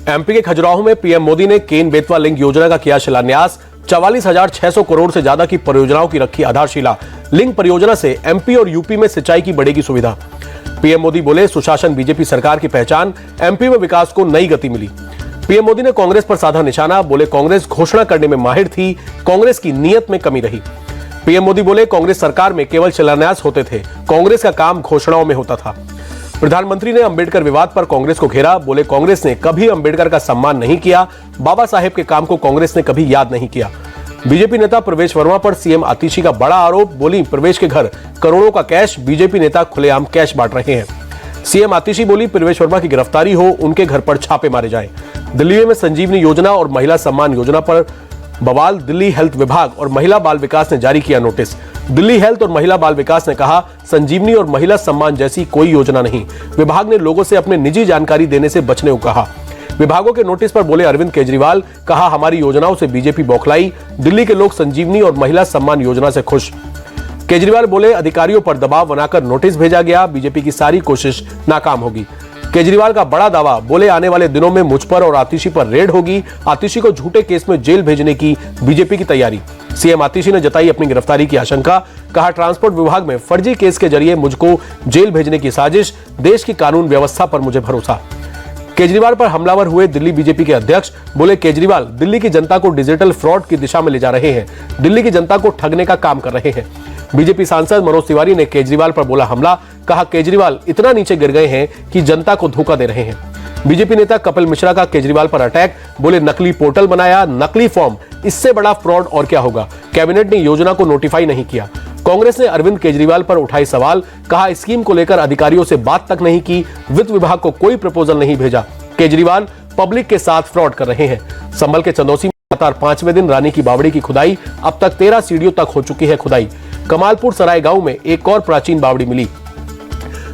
MP के खजुराहो में PM Modi ने केन बेतवा लिंक योजना का किया शिलान्यास। 44,600 करोड़ से ज्यादा की परियोजनाओं की रखी आधारशिला। लिंक परियोजना से एमपी और यूपी में सिंचाई की बढ़ेगी सुविधा। पीएम मोदी बोले, सुशासन बीजेपी सरकार की पहचान, एमपी में विकास को नई गति मिली। पीएम मोदी ने कांग्रेस पर साधा निशाना, बोले कांग्रेस घोषणा करने में माहिर थी, कांग्रेस की नीयत में कमी रही। पीएम मोदी बोले, कांग्रेस सरकार में केवल शिलान्यास होते थे, कांग्रेस का काम घोषणाओं में होता था। प्रधानमंत्री ने अंबेडकर विवाद पर कांग्रेस को घेरा, बोले कांग्रेस ने कभी अंबेडकर का सम्मान नहीं किया, बाबा साहेब के काम को कांग्रेस ने कभी याद नहीं किया। बीजेपी नेता प्रवेश वर्मा पर सीएम आतिशी का बड़ा आरोप, बोली प्रवेश के घर करोड़ों का कैश, बीजेपी नेता खुलेआम कैश बांट रहे हैं। सीएम आतिशी बोली, प्रवेश वर्मा की गिरफ्तारी हो, उनके घर पर छापे मारे जाएं। दिल्ली में संजीवनी योजना और महिला सम्मान योजना पर बवाल, दिल्ली हेल्थ विभाग और महिला बाल विकास ने जारी किया नोटिस। दिल्ली हेल्थ और महिला बाल विकास ने कहा, संजीवनी और महिला सम्मान जैसी कोई योजना नहीं। विभाग ने लोगों से अपने निजी जानकारी देने से बचने को कहा। विभागों के नोटिस पर बोले अरविंद केजरीवाल, कहा हमारी योजनाओं से बीजेपी बौखलाई, दिल्ली के लोग संजीवनी और महिला सम्मान योजना से खुश। केजरीवाल बोले, अधिकारियों पर दबाव बनाकर नोटिस भेजा गया, बीजेपी की सारी कोशिश नाकाम होगी। केजरीवाल का बड़ा दावा, बोले आने वाले दिनों में मुझ पर और आतिशी पर रेड होगी, आतिशी को झूठे केस में जेल भेजने की बीजेपी की तैयारी। सीएम आतिशी ने जताई अपनी गिरफ्तारी की आशंका, कहा ट्रांसपोर्ट विभाग में फर्जी केस के जरिए मुझको जेल भेजने की साजिश, देश की कानून व्यवस्था पर मुझे भरोसा। केजरीवाल पर हमलावर हुए दिल्ली बीजेपी के अध्यक्ष, बोले केजरीवाल दिल्ली की जनता को डिजिटल फ्रॉड की दिशा में ले जा रहे हैं, दिल्ली की जनता को ठगने का काम कर रहे हैं। बीजेपी सांसद मनोज तिवारी ने केजरीवाल पर बोला हमला, कहा केजरीवाल इतना नीचे गिर गए हैं कि जनता को धोखा दे रहे हैं। बीजेपी नेता कपिल मिश्रा का केजरीवाल पर अटैक, बोले नकली पोर्टल बनाया, नकली फॉर्म, इससे बड़ा फ्रॉड और क्या होगा, कैबिनेट ने योजना को नोटिफाई नहीं किया। कांग्रेस ने अरविंद केजरीवाल पर उठाई सवाल, कहा स्कीम को लेकर अधिकारियों से बात तक नहीं की, वित्त विभाग को कोई प्रपोजल नहीं भेजा, केजरीवाल पब्लिक के साथ फ्रॉड कर रहे हैं। संभल के चंदौसी में लगातार 5वें दिन रानी की बावड़ी की खुदाई, अब तक 13 सीढ़ियों तक हो चुकी है खुदाई। कमालपुर सराय गांव में एक और प्राचीन बावड़ी मिली।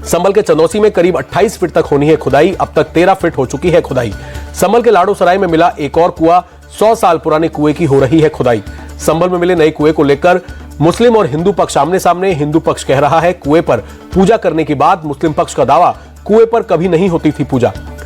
संभल के चंदौसी में करीब 28 फीट तक होनी है खुदाई, अब तक 13 फीट हो चुकी है खुदाई। संभल के लाडो सराय में मिला एक और कुआं, 100 साल पुराने कुएं की हो रही है खुदाई। संभल में मिले नए कुएं को लेकर मुस्लिम और हिंदू पक्ष आमने सामने। हिंदू पक्ष कह रहा है कुएं पर पूजा करने की बात, मुस्लिम पक्ष का दावा कुएं पर कभी नहीं होती थी पूजा।